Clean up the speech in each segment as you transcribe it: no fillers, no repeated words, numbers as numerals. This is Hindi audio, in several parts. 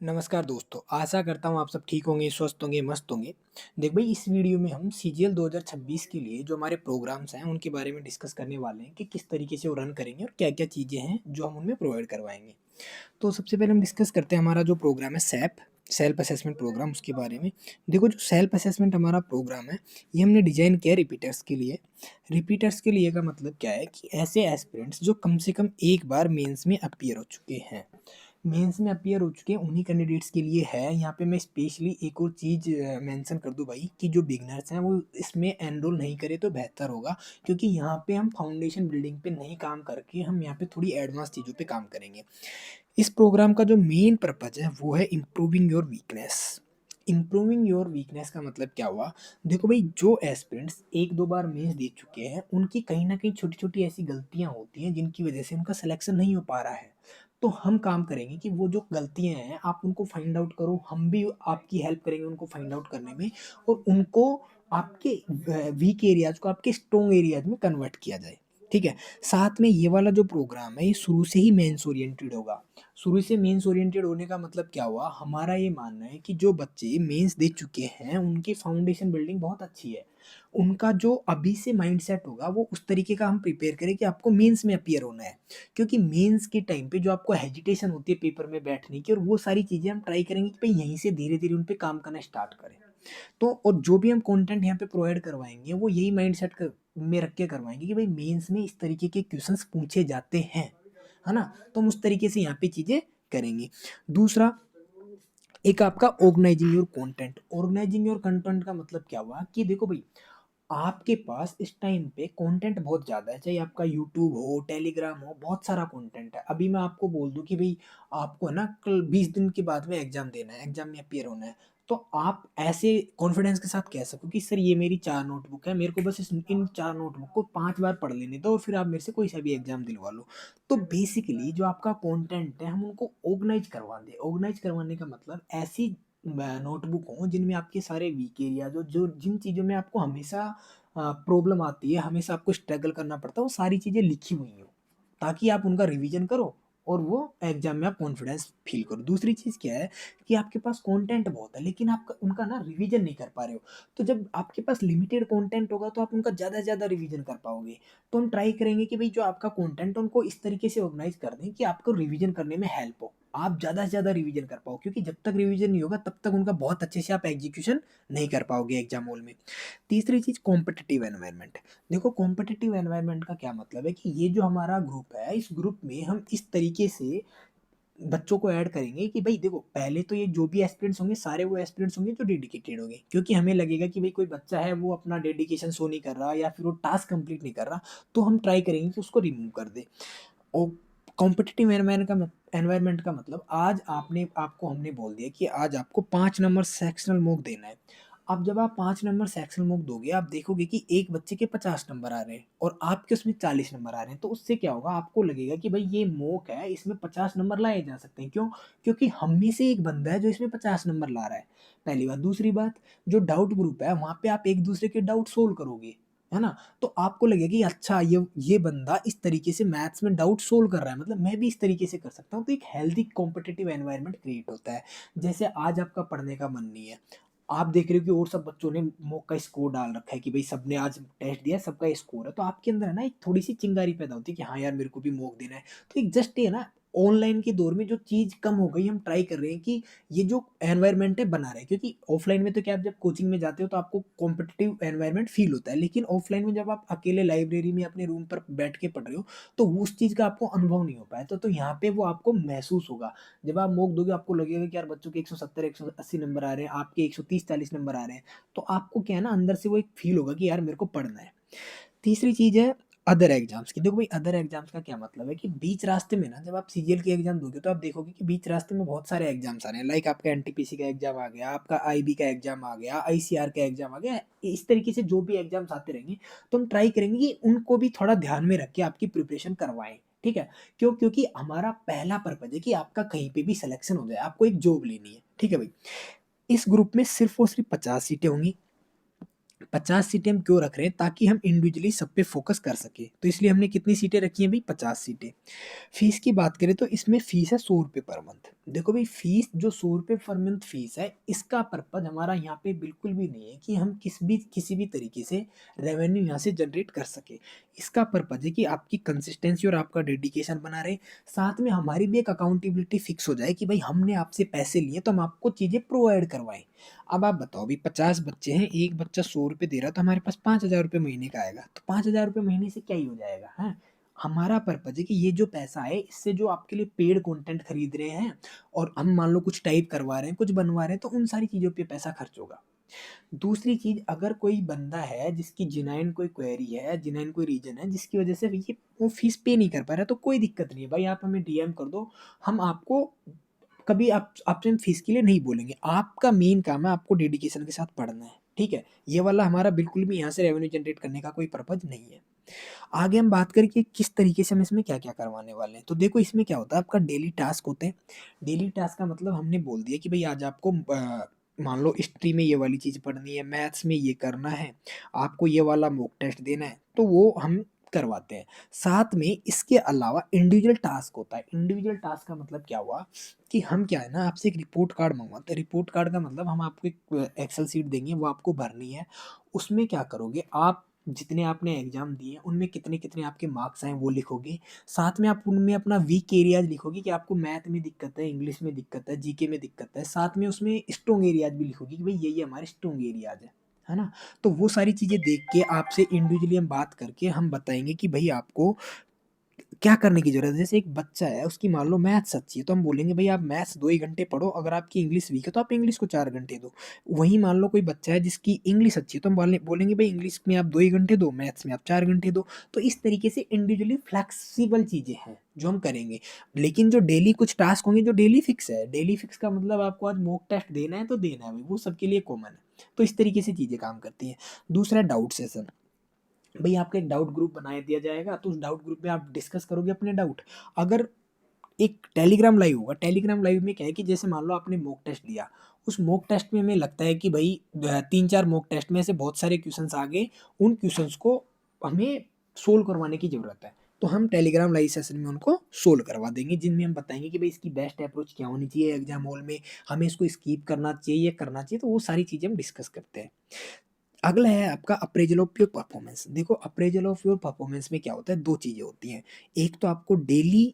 नमस्कार दोस्तों, आशा करता हूँ आप सब ठीक होंगे, स्वस्थ होंगे, मस्त होंगे। देख भाई इस वीडियो में हम सीजीएल 2026 के लिए जो हमारे प्रोग्राम्स हैं उनके बारे में डिस्कस करने वाले हैं कि किस तरीके से वो रन करेंगे और क्या-क्या चीज़ें हैं जो हम उनमें प्रोवाइड करवाएँगे। तो सबसे पहले हम डिस्कस करते हैं हमारा जो प्रोग्राम है सैप, सेल्फ असेसमेंट प्रोग्राम उसके बारे में। देखो जो सेल्फ असेसमेंट हमारा प्रोग्राम है, ये हमने डिज़ाइन किया है रिपीटर्स के लिए। रिपीटर्स के लिए का मतलब क्या है कि ऐसे एस्पिरेंट्स जो कम से कम एक बार मेंस में अपीयर हो चुके हैं। मेंस में अपीयर हो चुके हैं उन्हीं कैंडिडेट्स के लिए है। यहाँ पे मैं स्पेशली एक और चीज़ मेंशन कर दूँ भाई कि जो बिगिनर्स हैं वो इसमें एनरोल नहीं करें तो बेहतर होगा, क्योंकि यहाँ पे हम फाउंडेशन बिल्डिंग पे नहीं काम करके हम यहाँ पे थोड़ी एडवांस चीज़ों पे काम करेंगे। इस प्रोग्राम का जो मेन पर्पज़ है वो है improving your weakness. Improving your weakness का मतलब क्या हुआ? देखो भाई जो एस्पिरेंट्स 1-2 बार मेंस दे चुके हैं, उनकी कहीं न कहीं छोटी-छोटी ऐसी गलतियाँ होती हैं जिनकी वज़ह से उनका सिलेक्शन नहीं हो पा रहा है। तो हम काम करेंगे कि वो जो गलतियाँ हैं आप उनको फाइंड आउट करो, हम भी आपकी हेल्प करेंगे उनको फाइंड आउट करने में और उनको आपके वीक एरियाज़ को आपके स्ट्रॉन्ग एरियाज़ में कन्वर्ट किया जाए। ठीक है? साथ में ये वाला जो प्रोग्राम है ये शुरू से ही मेंस ओरिएंटेड होगा। शुरू से मेंस ओरिएंटेड होने का मतलब क्या हुआ? हमारा ये मानना है कि जो बच्चे मेंस दे चुके हैं, उनकी फाउंडेशन बिल्डिंग बहुत अच्छी है। उनका जो अभी से माइंडसेट होगा, वो उस तरीके का हम प्रिपेयर करें कि आपको मेंस में अपीयर होना है। क्योंकि मेंस के टाइम पे जो आपको हेजिटेशन होती है पेपर में बैठने की और वो सारी चीज़ें हम ट्राई करेंगे कि भई यहीं से धीरे-धीरे उन पे काम करना स्टार्ट करें। तो और जो भी हम कंटेंट यहाँ पे प्रोवाइड करवाएँगे, वो यही माइंडसेट में रख के करवाएँगे कि भाई मेंस में इस तरीके के क्वेश्चंस पूछे जाते हैं। है ना? तो हम उस तरीके से यहाँ पे चीज़ें करेंगे। दूसरा, एक आपका organising your content. Organising your content का मतलब क्या हुआ कि देखो भई, आपके पास इस टाइम पे कंटेंट बहुत ज़्यादा है, चाहे आपका यूट्यूब हो, टेलीग्राम हो, बहुत सारा कंटेंट है। अभी मैं आपको बोल दूँ कि भई आपको है ना कल 20 दिन के बाद में एग्ज़ाम देना है, एग्ज़ाम में अपीयर होना है। तो आप ऐसे कॉन्फिडेंस के साथ कह सको कि सर ये मेरी 4 नोटबुक है, मेरे को बस इस इन 4 नोटबुक को 5 बार पढ़ लेने दो और फिर आप मेरे से कोई सा भी एग्ज़ाम दिलवा लो। तो बेसिकली जो आपका कंटेंट है हम उनको ऑर्गनाइज़ करवा दें। ऑर्गनाइज़ करवाने का मतलब ऐसी नोटबुक हो जिनमें आपके सारे वीक एरिया जो जिन चीज़ों में आपको हमेशा प्रॉब्लम आती है, हमेशा आपको स्ट्रगल करना पड़ता है, वो सारी चीज़ें लिखी हुई हों, ताकि आप उनका रिवीजन करो और वो एग्ज़ाम में आप कॉन्फिडेंस फ़ील करो। दूसरी चीज़ क्या है कि आपके पास कंटेंट बहुत है, लेकिन आप उनका ना रिवीजन नहीं कर पा रहे हो। तो जब आपके पास लिमिटेड कंटेंट होगा तो आप उनका ज़्यादा से ज़्यादा रिवीजन कर पाओगे। तो हम ट्राई करेंगे कि भई जो आपका कंटेंट है उनको इस तरीके से ऑर्गनाइज़ कर दें कि आपको रिवीजन करने में हेल्प हो। आप ज़्यादा से ज़्यादा रिवीजन कर पाओ, क्योंकि जब तक रिवीजन नहीं होगा तब तक उनका बहुत अच्छे से आप एग्जीक्यूशन नहीं कर पाओगे एग्ज़ाम हॉल में। तीसरी चीज़ कॉम्पिटिटिव एनवायरनमेंट। देखो कॉम्पिटिटिव एनवायरनमेंट का क्या मतलब है कि ये जो हमारा ग्रुप है, इस ग्रुप में हम इस तरीके से बच्चों को ऐड करेंगे कि भाई देखो पहले तो ये जो भी एस्पिरेंट्स होंगे सारे वो एस्पिरेंट्स होंगे जो डेडिकेटेड होंगे, क्योंकि हमें लगेगा कि भाई कोई बच्चा है वो अपना डेडिकेशन शो नहीं कर रहा या फिर वो टास्क कंप्लीट नहीं कर रहा, तो हम ट्राई करेंगे कि उसको रिमूव कर दे। और कॉम्पिटिटिव एनवायरनमेंट का मतलब आज आपने आपको हमने बोल दिया कि आज आपको 5 नंबर सेक्शनल मॉक देना है। अब जब आप 5 नंबर सेक्शनल मॉक दोगे, आप देखोगे कि एक बच्चे के 50 नंबर आ रहे हैं और आपके उसमें 40 नंबर आ रहे हैं। तो उससे क्या होगा, आपको लगेगा कि भाई ये मॉक है, इसमें 50 नंबर लाए जा सकते हैं। क्यों? क्योंकि हम में से एक बंदा है जो इसमें 50 नंबर ला रहा है, पहली बात। दूसरी बात, जो डाउट ग्रुप है, वहाँ पे आप एक-दूसरे के डाउट सोल्व करोगे, है ना? तो आपको लगेगा कि अच्छा ये बंदा इस तरीके से मैथ्स में डाउट सोल्व कर रहा है, मतलब मैं भी इस तरीके से कर सकता हूँ। तो एक हेल्दी कॉम्पिटिटिव एनवायरनमेंट क्रिएट होता है। जैसे आज आपका पढ़ने का मन नहीं है, आप देख रहे हो कि और सब बच्चों ने मॉक का स्कोर डाल रखा है कि भाई सबने आज टेस्ट दिया, सबका ये स्कोर है, तो आपके अंदर है ना एक थोड़ी-सी चिंगारी पैदा होती है कि हाँ यार मेरे को भी मॉक देना है। तो एक जस्ट ये है ना, ऑनलाइन के दौर में जो चीज़ कम हो गई, हम ट्राई कर रहे हैं कि ये जो एनवायरनमेंट है बना रहे, क्योंकि ऑफलाइन में तो क्या, आप जब कोचिंग में जाते हो तो आपको कॉम्पिटिटिव एनवायरनमेंट फील होता है, लेकिन ऑफलाइन में जब आप अकेले लाइब्रेरी में अपने रूम पर बैठ के पढ़ रहे हो तो वो उस चीज़ का आपको अनुभव नहीं हो पाया। तो यहाँ पे वो आपको महसूस होगा। जब आप मॉक दोगे आपको लगेगा कि यार बच्चों के 170 180 नंबर आ रहे हैं, आपके 130 40 नंबर आ रहे हैं, तो आपको क्या है ना, अंदर से वो एक फील होगा कि यार मेरे को पढ़ना है। तीसरी चीज़ है अदर एग्ज़ाम्स की। देखो भाई अदर एग्ज़ाम्स का क्या मतलब है कि बीच रास्ते में ना जब आप सीजीएल की एग्ज़ाम दोगे तो आप देखोगे कि बीच रास्ते में बहुत सारे एग्ज़ाम्स आ रहे हैं। लाइक आपका एनटीपीसी का एग्ज़ाम आ गया, आपका आईबी का एग्ज़ाम आ गया, आईसीआर का एग्ज़ाम आ गया। इस तरीके से जो भी एग्ज़ाम्स आते रहेंगे, तो हम ट्राई करेंगे कि उनको भी थोड़ा ध्यान में रख के आपकी प्रिपरेशन करवाएँ। ठीक है? क्यों? क्योंकि हमारा पहला पर्पज़ है कि आपका कहीं पे भी सिलेक्शन हो जाए, आपको एक जॉब लेनी है। ठीक है भाई? इस ग्रुप में सिर्फ़ और सिर्फ़ 50 सीटें होंगी। 50 सीटें हम क्यों रख रहे हैं? ताकि हम इंडिविजुअली सब पे फोकस कर सकें। तो इसलिए हमने कितनी सीटें रखी हैं भई? 50 सीटें। फीस की बात करें तो इसमें फीस है ₹100 पर मंथ। देखो भाई फीस जो ₹100 पर मंथ फीस है, इसका पर्पज़ हमारा यहाँ पे बिल्कुल भी नहीं है कि हम किसी भी तरीके से रेवेन्यू यहाँ से जनरेट कर सकें। इसका पर्पज़ है कि आपकी कंसिस्टेंसी और आपका डेडिकेशन बना रहे, साथ में हमारी भी एक अकाउंटेबिलिटी फिक्स हो जाए कि भाई हमने आपसे पैसे लिए तो हम आपको चीज़ें प्रोवाइड करवाएँ। अब आप बताओ अभी 50 बच्चे हैं, एक बच्चा ₹100 दे रहा है तो हमारे पास ₹5000 महीने का आएगा। तो ₹5000 महीने से क्या ही हो जाएगा, हैं? हमारा पर्पज़ है कि ये जो पैसा है इससे जो आपके लिए पेड कंटेंट खरीद रहे हैं और हम मान लो कुछ टाइप करवा रहे हैं, कुछ बनवा रहे हैं तो उन सारी चीज़ों पे पैसा खर्च होगा। दूसरी चीज़ अगर कोई बंदा है जिसकी जेन्युइन कोई क्वेरी है, जेन्युइन कोई रीज़न है जिसकी वज़ह से ये वो फीस पे नहीं कर पा रहा है तो कोई दिक्कत नहीं है भाई आप हमें डीएम कर दो, हम आपको कभी आपसे हम फीस के लिए नहीं बोलेंगे। आपका मेन काम है आपको डेडिकेशन के साथ पढ़ना है, ठीक है? ये वाला हमारा बिल्कुल भी यहाँ से रेवेन्यू जनरेट करने का कोई पर्पज़ नहीं है। आगे हम बात करें कि किस तरीके से हम इसमें क्या-क्या करवाने वाले हैं। तो देखो इसमें क्या होता है आपका डेली टास्क होते हैं। डेली टास्क का मतलब हमने बोल दिया कि भई आज आपको मान लो हिस्ट्री में ये वाली चीज़ पढ़नी है, मैथ्स में ये करना है, आपको ये वाला मॉक टेस्ट देना है, तो वो हम करवाते हैं। साथ में इसके अलावा इंडिविजुअल टास्क होता है। इंडिविजुअल टास्क का मतलब क्या हुआ कि हम क्या है ना आपसे एक रिपोर्ट कार्ड मँगवाते हैं। रिपोर्ट कार्ड का मतलब हम आपको एक एक्सेल शीट देंगे, वो आपको भरनी है। उसमें क्या करोगे आप जितने आपने एग्ज़ाम दिए, उनमें कितने-कितने आपके मार्क्स आए वो लिखोगे। साथ में आप उनमें अपना वीक एरियाज़ लिखोगे कि आपको मैथ में दिक्कत है, इंग्लिश में दिक्कत है, जीके में दिक्कत है। साथ में उसमें स्ट्रॉन्ग एरियाज़ भी लिखोगे कि भई ये हमारे स्ट्रॉन्ग एरियाज़ हैं। है ना? तो वो सारी चीज़ें देख के आपसे इंडिविजुअली हम बात करके हम बताएँगे कि भई आपको क्या करने की ज़रूरत है? जैसे एक बच्चा है, उसकी मान लो मैथ्स अच्छी है, तो हम बोलेंगे भई आप मैथ्स 2 ही घंटे पढ़ो, अगर आपकी इंग्लिश वीक है तो आप इंग्लिश को 4 घंटे दो। वहीं मान लो कोई बच्चा है जिसकी इंग्लिश अच्छी है, तो हम बोलेंगे भई इंग्लिश में आप 2 ही घंटे दो, मैथ्स में आप 4 घंटे दो। तो इस तरीके से इंडिविजुअली फ्लेक्सिबल चीज़ें हैं, जो हम करेंगे। लेकिन जो डेली कुछ टास्क होंगे जो डेली फिक्स है, डेली फिक्स का मतलब आपको आज मॉक टेस्ट देना है तो देना है भई, वो सबके लिए कॉमन है। तो इस तरीके से चीज़ें काम करती हैं। दूसरा डाउट सेशन। भई आपका एक डाउट ग्रुप बना दिया जाएगा, तो उस डाउट ग्रुप में आप डिस्कस करोगे अपने डाउट। अगर एक टेलीग्राम लाइव होगा, टेलीग्राम लाइव में क्या है कि जैसे मान लो आपने मॉक टेस्ट दिया, उस मॉक टेस्ट में हमें लगता है कि भई 3-4 मॉक टेस्ट में से बहुत सारे क्वेश्चन्स आ गए, उन क्वेश्चन्स को हमें सोल्व करवाने की ज़रूरत है। तो हम टेलीग्राम लाइव सेशन में उनको सोल्व करवा देंगे, जिनमें हम बताएँगे कि भई इसकी बेस्ट अप्रोच क्या होनी चाहिए एग्ज़ाम हॉल में, हमें इसको स्किप करना चाहिए या करना चाहिए, तो वो सारी चीज़ें हम डिस्कस करते हैं। अगला है आपका अप्रेज़ल ऑफ योर परफॉर्मेंस। देखो अप्रेज़ल ऑफ योर परफॉर्मेंस में क्या होता है 2 चीज़ें होती हैं। एक तो आपको डेली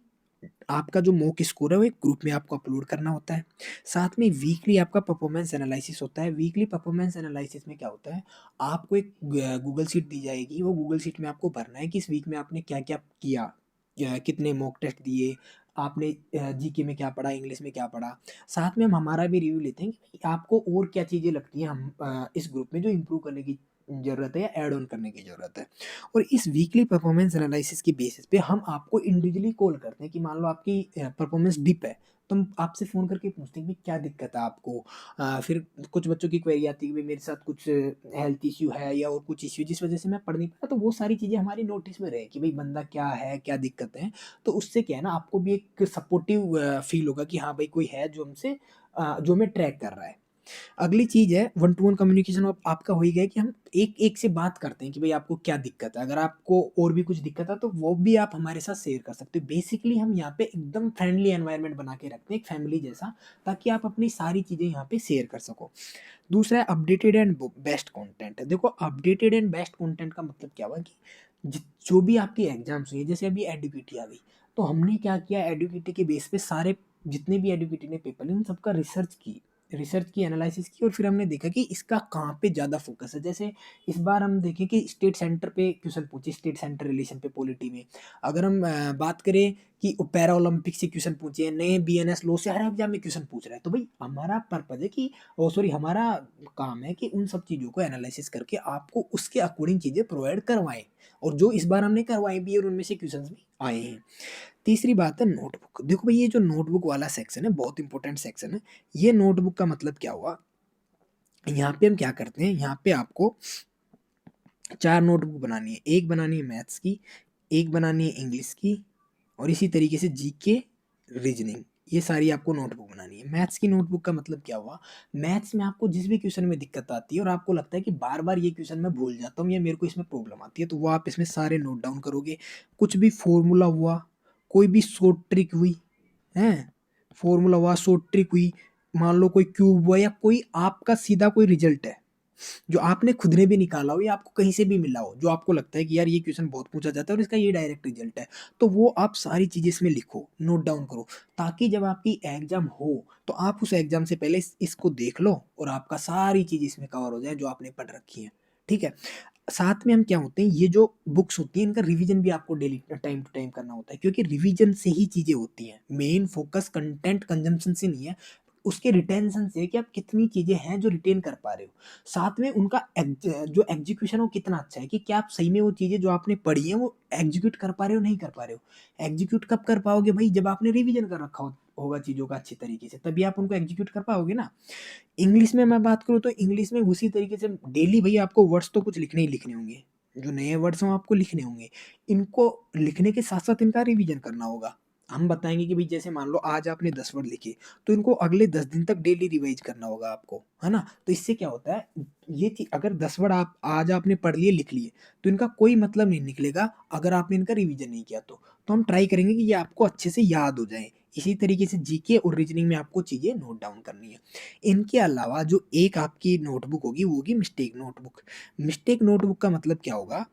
आपका जो मॉक स्कोर है वो एक ग्रुप में आपको अपलोड करना होता है। साथ में वीकली आपका परफॉर्मेंस एनालिसिस होता है। वीकली परफॉर्मेंस एनालिसिस में क्या होता है, आपको एक गूगल शीट दी जाएगी, वो गूगल शीट में आपको भरना है कि इस वीक में आपने क्या-क्या किया। कितने मॉक टेस्ट दिए, आपने जीके में क्या पढ़ा, इंग्लिश में क्या पढ़ा। साथ में हम हमारा भी रिव्यू लेते हैं कि आपको और क्या चीज़ें लगती हैं हम इस ग्रुप में जो इम्प्रूव करने की ज़रूरत है या ऐड ऑन करने की ज़रूरत है। और इस वीकली परफॉर्मेंस एनालिसिस की बेसिस पे हम आपको इंडिविजुअली कॉल करते हैं कि मान लो आपकी परफॉर्मेंस डिप है, तो हम आपसे फ़ोन करके पूछते हैं कि क्या दिक्कत है आपको? फिर कुछ बच्चों की क्वेरी आती है कि भई मेरे साथ कुछ हेल्थ इश्यू है या और कुछ इश्यू जिस वज़ह से मैं पढ़ नहीं पा रहा, तो वो सारी चीज़ें हमारी नोटिस में रहे कि भई बंदा क्या है, क्या दिक्कत है। तो उससे क्या है ना आपको भी एक सपोर्टिव फ़ील होगा कि हाँ भाई कोई है जो हमसे जो हमें ट्रैक कर रहा है। अगली चीज़ है वन टू वन कम्युनिकेशन अब आपका हो ही गया कि हम एक-एक से बात करते हैं कि भई आपको क्या दिक्कत है? अगर आपको और भी कुछ दिक्कत है तो वो भी आप हमारे साथ शेयर कर सकते हो। बेसिकली हम यहाँ पे एकदम फ्रेंडली एनवायरनमेंट बना के रखते हैं, एक फैमिली जैसा, ताकि आप अपनी सारी चीज़ें यहाँ पे शेयर कर सको। दूसरा है अपडेटेड एंड बेस्ट कंटेंट। देखो अपडेटेड एंड बेस्ट कंटेंट का मतलब क्या हुआ कि जो भी आपकी एग्ज़ाम्स हुई, जैसे अभी एडुकेटी आ गई, तो हमने क्या किया एडुकेटी के बेस पे सारे जितने भी एडुकेटी ने पेपर लिए उन सबका रिसर्च की, एनालिसिस की और फिर हमने देखा कि इसका कहाँ पे ज़्यादा फ़ोकस है। जैसे इस बार हम देखें कि स्टेट सेंटर पे क्वेश्चन पूछे, स्टेट सेंटर रिलेशन पे पॉलिटी में। अगर हम बात करें कि पैरा ओलंपिक से क्वेश्चन पूछे हैं, नए बीएनएस लॉ से हर एग्ज़ाम में क्वेश्चन पूछ रहा है। तो भई हमारा पर्पज़ है कि सॉरी हमारा काम है कि उन सब चीज़ों को एनालिसिस करके आपको उसके अकॉर्डिंग चीज़ें प्रोवाइड करवाएँ और जो इस बार हमने करवाई भी है और उनमें से क्वेश्चंस भी आए हैं। तीसरी बात है नोटबुक। देखो भई ये जो नोटबुक वाला सेक्शन है बहुत इम्पोर्टेंट सेक्शन है। ये नोटबुक का मतलब क्या हुआ, यहाँ पे हम क्या करते हैं, यहाँ पे आपको 4 नोटबुक बनानी है। एक बनानी है मैथ्स की, एक बनानी है इंग्लिश की और इसी तरीके से जीके, रीजनिंग। ये सारी आपको नोटबुक बनानी है। मैथ्स की नोटबुक का मतलब क्या हुआ? मैथ्स में आपको जिस भी क्वेश्चन में दिक्कत आती है और आपको लगता है कि बार-बार ये क्वेश्चन मैं भूल जाता हूँ या मेरे को इसमें प्रॉब्लम आती है, तो वो आप इसमें सारे नोट डाउन करोगे। कुछ भी फ़ॉर्मूला हुआ, कोई भी शॉर्ट ट्रिक हुई, हैं? फ़ॉर्मूला हुआ, शॉर्ट ट्रिक हुई, मान लो कोई क्यूब हुआ या कोई आपका सीधा कोई रिज़ल्ट है, जो आपने खुद ने भी निकाला हो या आपको कहीं से भी मिला हो, जो आपको लगता है कि यार ये क्वेश्चन बहुत पूछा जाता है और इसका ये डायरेक्ट रिजल्ट है, तो वो आप सारी चीज़ें इसमें लिखो, नोट डाउन करो, ताकि जब आपकी एग्ज़ाम हो, तो आप उस एग्ज़ाम से पहले इसको देख लो और आपका सारी चीज़ इसमें कवर हो जाए जो आपने पढ़ रखी है, ठीक है? साथ में हम क्या होते हैं, ये जो बुक्स होती हैं इनका रिवीजन भी आपको डेली टाइम टू टाइम करना होता है, क्योंकि रिवीजन से ही चीज़ें होती हैं। मेन फोकस कंटेंट कंजम्पशन से नहीं है, उसके रिटेंशन से, कि आप कितनी चीज़ें हैं जो रिटेन कर पा रहे हो। साथ में उनका जो एग्जीक्यूशन है वो कितना अच्छा है, कि क्या आप सही में वो चीज़ें जो आपने पढ़ी हैं वो एग्जीक्यूट कर पा रहे हो, नहीं कर पा रहे हो। एग्जीक्यूट कब कर पाओगे भाई? जब आपने रिवीजन कर रखा होगा चीज़ों का अच्छी तरीके से, तभी आप उनको एग्जीक्यूट कर पाओगे ना। इंग्लिश में मैं बात करूँ तो इंग्लिश में उसी तरीके से डेली भई आपको वर्ड्स तो कुछ लिखने ही लिखने होंगे। जो नए वर्ड्स हैं वो आपको लिखने होंगे। इनको लिखने के साथ-साथ इनका रिवीजन करना होगा। हम बताएँगे कि भई जैसे मान लो आज आपने 10 वर्ड लिखे, तो इनको अगले 10 दिन तक डेली रिवाइज़ करना होगा आपको, है ना? तो इससे क्या होता है, ये चीज़ अगर 10 वर्ड आप आज आपने पढ़ लिए, लिख लिए, तो इनका कोई मतलब नहीं निकलेगा अगर आपने इनका रिवीजन नहीं किया तो। तो हम ट्राई करेंगे कि ये आपको अच्छे से याद हो जाएँ। इसी तरीके से जीके और रीजनिंग में आपको चीज़ें नोट डाउन करनी है। इनके अलावा जो एक आपकी नोटबुक होगी वो होगी मिस्टेक नोटबुक। मिस्टेक नोटबुक का मतलब क्या होगा?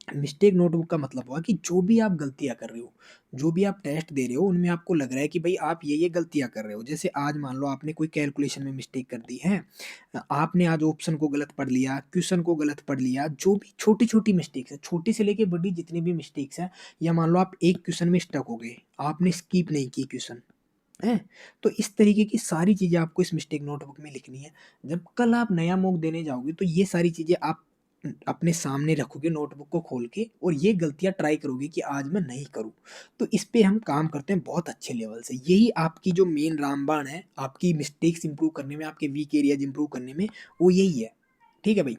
मिस्टेक नोटबुक का मतलब हुआ कि जो भी आप गलतियाँ कर रहे हो, जो भी आप टेस्ट दे रहे हो, उनमें आपको लग रहा है कि भई आप ये गलतियाँ कर रहे हो। जैसे आज मान लो आपने कोई कैलकुलेशन में मिस्टेक कर दी है। आपने आज ऑप्शन को गलत पढ़ लिया, क्वेश्चन को गलत पढ़ लिया, जो भी छोटी-छोटी मिस्टेक्स हैं, छोटी से लेके बड़ी जितनी भी मिस्टेक्स हैं, या मान लो आप एक क्वेश्चन में स्टक हो गए, आपने स्किप नहीं की क्वेश्चन, हैं? तो इस तरीके की सारी चीज़ें आपको इस मिस्टेक नोटबुक में लिखनी है। जब कल आप नया मॉक देने जाओगे तो ये सारी चीज़ें आप अपने सामने रखोगे नोटबुक को खोल के, और ये गलतियाँ ट्राई करोगे कि आज मैं नहीं करूँ। तो इस पे हम काम करते हैं बहुत अच्छे लेवल से। यही आपकी जो मेन रामबाण है, आपकी मिस्टेक्स इम्प्रूव करने में, आपके वीक एरियाज़ इम्प्रूव करने में, वो यही है। ठीक है भई?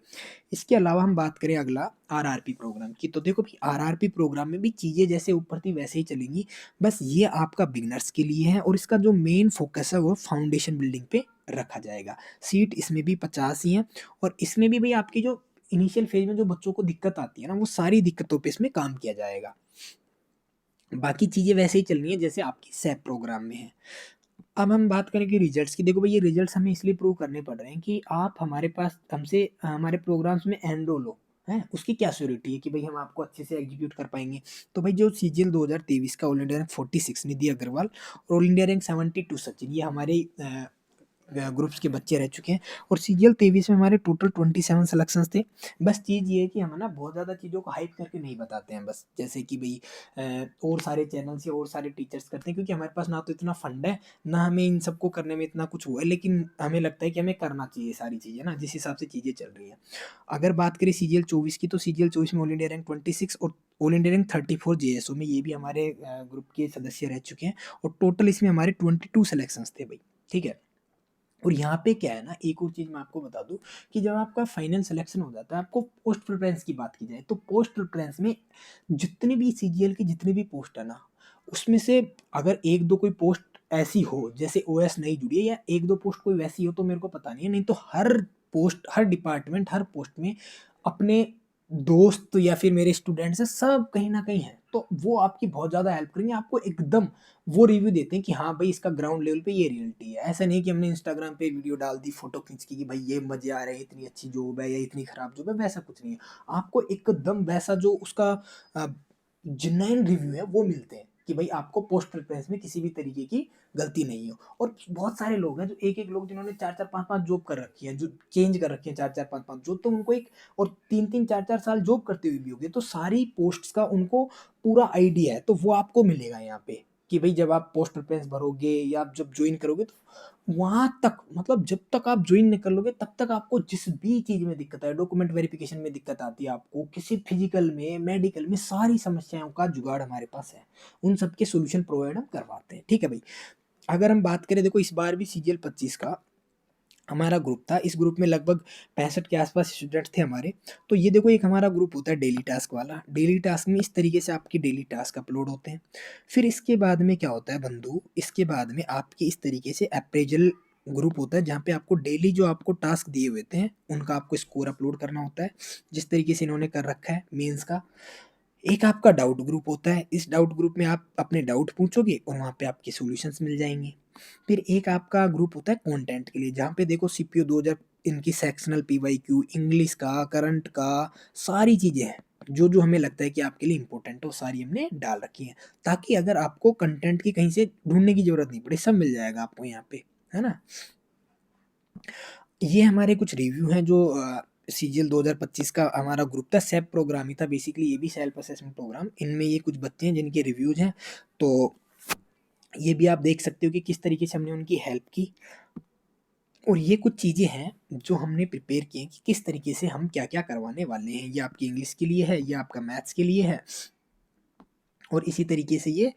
इसके अलावा हम बात करें अगला आरआरपी प्रोग्राम की, तो देखो भई आरआरपी प्रोग्राम में भी चीज़ें जैसे ऊपर थी वैसे ही चलेंगी। बस ये आपका बिगिनर्स के लिए है और इसका जो मेन फ़ोकस है वो फाउंडेशन बिल्डिंग पे रखा जाएगा। सीट इसमें भी 50 ही हैं और इसमें भी भई आपकी जो इनिशियल फ़ेज़ में जो बच्चों को दिक्कत आती है ना, वो सारी दिक्कतों पे इसमें काम किया जाएगा। बाकी चीज़ें वैसे ही चलनी है जैसे आपकी सैप प्रोग्राम में है। अब हम बात करें कि रिजल्ट्स की, देखो भई ये रिजल्ट्स हमें इसलिए प्रूव करने पड़ रहे हैं कि आप हमारे पास हमसे हमारे प्रोग्राम्स में एनरोल हो, हैं? उसकी क्या श्योरिटी है कि भई हम आपको अच्छे से एग्ज़ीक्यूट कर पाएँगे। तो भई जो सीजीएल 2023 का ऑल इंडिया रैंक 46 निधि अग्रवाल और ऑल इंडिया रैंक 72 सचिन, ये हमारे ग्रुप्स के बच्चे रह चुके हैं, और सीजीएल 23 में हमारे टोटल 27 सिलेक्शंस थे। बस चीज़ ये है कि हम है ना बहुत ज़्यादा चीज़ों को हाइप करके नहीं बताते हैं बस, जैसे कि भई और सारे चैनल्स या और सारे टीचर्स करते हैं, क्योंकि हमारे पास ना तो इतना फंड है, ना हमें इन सबको करने में इतना कुछ हुआ है, लेकिन हमें लगता है कि हमें करना चाहिए सारी चीज़ें ना, जिस हिसाब से चीज़ें चल रही हैं। अगर बात करें सीजीएल 24 की, तो सीजीएल 24 में ऑल इंडिया रैंक 26 और ऑल इंडिया रैंक 34 जेएसओ में, ये भी हमारे ग्रुप के सदस्य रह चुके हैं, और टोटल इसमें हमारे 22 सिलेक्शंस थे भई, ठीक है? और यहाँ पे क्या है ना, एक और चीज़ मैं आपको बता दूँ कि जब आपका फाइनल सिलेक्शन हो जाता है, आपको पोस्ट प्रेफ़रेंस की बात की जाए, तो पोस्ट प्रेफ़रेंस में जितनी भी सीजीएल की जितनी भी पोस्ट है ना, उसमें से अगर 1-2 कोई पोस्ट ऐसी हो, जैसे ओएस नहीं जुड़ी है या 1-2 पोस्ट कोई वैसी हो, तो मेरे को पता नहीं है, नहीं तो हर पोस्ट, हर डिपार्टमेंट, हर पोस्ट में अपने दोस्त या फिर मेरे स्टूडेंट्स हैं, सब कहीं न कहीं हैं। तो वो आपकी बहुत ज़्यादा हेल्प करेंगे, आपको एकदम वो रिव्यू देते हैं कि हाँ भाई इसका ग्राउंड लेवल पे ये रियलिटी है। ऐसा नहीं कि हमने इंस्टाग्राम पे वीडियो डाल दी फ़ोटो खींच के कि भाई ये मज़े आ रहे हैं, इतनी अच्छी जॉब है या इतनी ख़राब जॉब है, वैसा कुछ नहीं है। आपको एकदम वैसा जो उसका अ, जेन्युइन रिव्यू है वो मिलते हैं कि भाई आपको पोस्ट प्रेफ़रेंस में किसी भी तरीके की गलती नहीं हो। और बहुत सारे लोग हैं जो एक-एक लोग जिन्होंने 4-4 5-5 जॉब कर रखी है, जो चेंज कर रखी है 4-4 5-5 जॉब, तो उनको एक और 3-3 4-4 साल जॉब करते हुए भी हो गए, तो सारी पोस्ट्स का उनको पूरा आइडिया है, तो वो आपको मिलेगा यहाँ पे कि भई जब आप पोस्ट प्रेफ़रेंस भरोगे या आप जब जॉइन करोगे, तो वहाँ तक, मतलब जब तक आप जॉइन नहीं कर लोगे तब तक आपको जिस भी चीज़ में दिक्कत है, डॉक्यूमेंट वेरिफ़िकेशन में दिक्कत आती है आपको, किसी फिज़िकल में, मेडिकल में, सारी समस्याओं का जुगाड़ हमारे पास है। उन सब के सॉल्यूशन प्रोवाइड हम करवाते हैं, ठीक है भई। अगर हम बात करें, देखो इस बार भी सीजीएल 25 का हमारा ग्रुप था, इस ग्रुप में लगभग 65 के आसपास स्टूडेंट थे हमारे। तो ये देखो एक हमारा ग्रुप होता है डेली टास्क वाला, डेली टास्क में इस तरीके से आपके डेली टास्क अपलोड होते हैं। फिर इसके बाद में क्या होता है बंधु, इसके बाद में आपके इस तरीके से अप्रेजल ग्रुप होता है, जहाँ पे आपको डेली जो आपको टास्क दिए हुए थे उनका आपको स्कोर अपलोड करना होता है, जिस तरीके से इन्होंने कर रखा है मेंस का। एक आपका डाउट ग्रुप होता है, इस डाउट ग्रुप में आप अपने डाउट पूछोगे और वहाँ पे आपके सॉल्यूशंस मिल जाएंगे। फिर एक आपका ग्रुप होता है कंटेंट के लिए, जहाँ पे देखो सीपीयू 2000 इनकी सेक्शनल पीवाईक्यू, इंग्लिश का, करंट का, सारी चीज़ें हैं जो जो हमें लगता है कि आपके लिए इंपॉर्टेंट हो, सारी हमने डाल रखी हैं, ताकि अगर आपको कंटेंट की कहीं से ढूंढने की जरूरत नहीं पड़े, सब मिल जाएगा आपको यहाँ पे, है ना। ये हमारे कुछ रिव्यू हैं जो सीजीएल 2025 का हमारा ग्रुप था, सेप प्रोग्राम ही था बेसिकली, ये भी सेल्फ असेसमेंट प्रोग्राम। इनमें ये कुछ बच्चे हैं जिनके रिव्यूज हैं, तो ये भी आप देख सकते हो कि किस तरीके से हमने उनकी हेल्प की। और ये कुछ चीज़ें हैं जो हमने प्रिपेयर की हैं कि किस तरीके से हम क्या क्या करवाने वाले हैं। ये आपकी इंग्लिश के लिए है, ये आपका मैथ्स के लिए है, और इसी तरीके से ये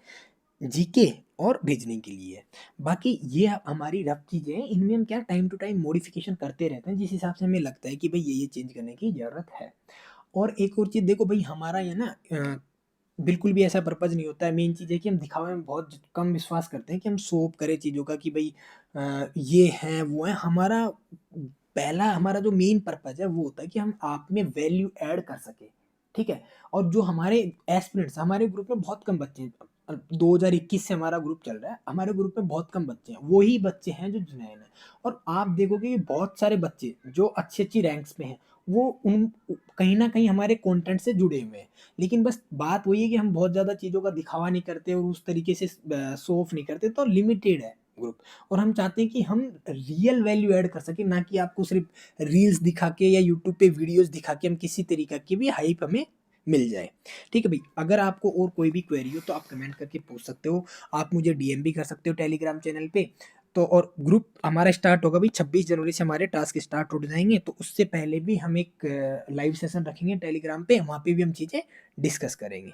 जीके और भेजने के लिए है। बाकी ये हमारी रफ चीज़ें हैं, इनमें हम क्या टाइम टू टाइम मॉडिफिकेशन करते रहते हैं, जिस हिसाब से हमें लगता है कि भाई ये चेंज करने की ज़रूरत है। और एक और चीज़ देखो भाई, हमारा ये ना बिल्कुल भी ऐसा पर्पज़ नहीं होता है। मेन चीज़ है कि हम दिखावे में बहुत कम विश्वास करते हैं कि हम शो ऑफ करें चीज़ों का कि भाई ये हैं वो हैं। हमारा पहला हमारा जो मेन पर्पज़ है वो होता है कि हम आप में वैल्यू ऐड कर सकें, ठीक है। और जो हमारे एस्पिरेंट्स, हमारे ग्रुप में बहुत कम बच्चे हैं, 2021 से हमारा ग्रुप चल रहा है, हमारे ग्रुप में बहुत कम बच्चे हैं, वही बच्चे हैं जो जुनैन हैं। और आप देखोगे कि बहुत सारे बच्चे जो अच्छी अच्छी रैंक्स में हैं, वो उन कहीं ना कहीं हमारे कंटेंट से जुड़े हुए हैं। लेकिन बस बात वही है कि हम बहुत ज़्यादा चीज़ों का दिखावा नहीं करते और उस तरीके से शो ऑफ नहीं करते, तो लिमिटेड है ग्रुप। और हम चाहते हैं कि हम रियल वैल्यू ऐड कर सकें, ना कि आपको सिर्फ रील्स दिखा के या यूट्यूब पे वीडियोस दिखा के हम किसी तरीके की भी हाइप हमें मिल जाए। ठीक है भाई, अगर आपको और कोई भी क्वेरी हो तो आप कमेंट करके पूछ सकते हो, आप मुझे डीएम भी कर सकते हो टेलीग्राम चैनल पे। तो और ग्रुप हमारा स्टार्ट होगा भाई 26 जनवरी से हमारे टास्क स्टार्ट हो जाएंगे, तो उससे पहले भी हम एक लाइव सेशन रखेंगे टेलीग्राम पे, वहाँ पे भी हम चीज़ें डिस्कस करेंगे।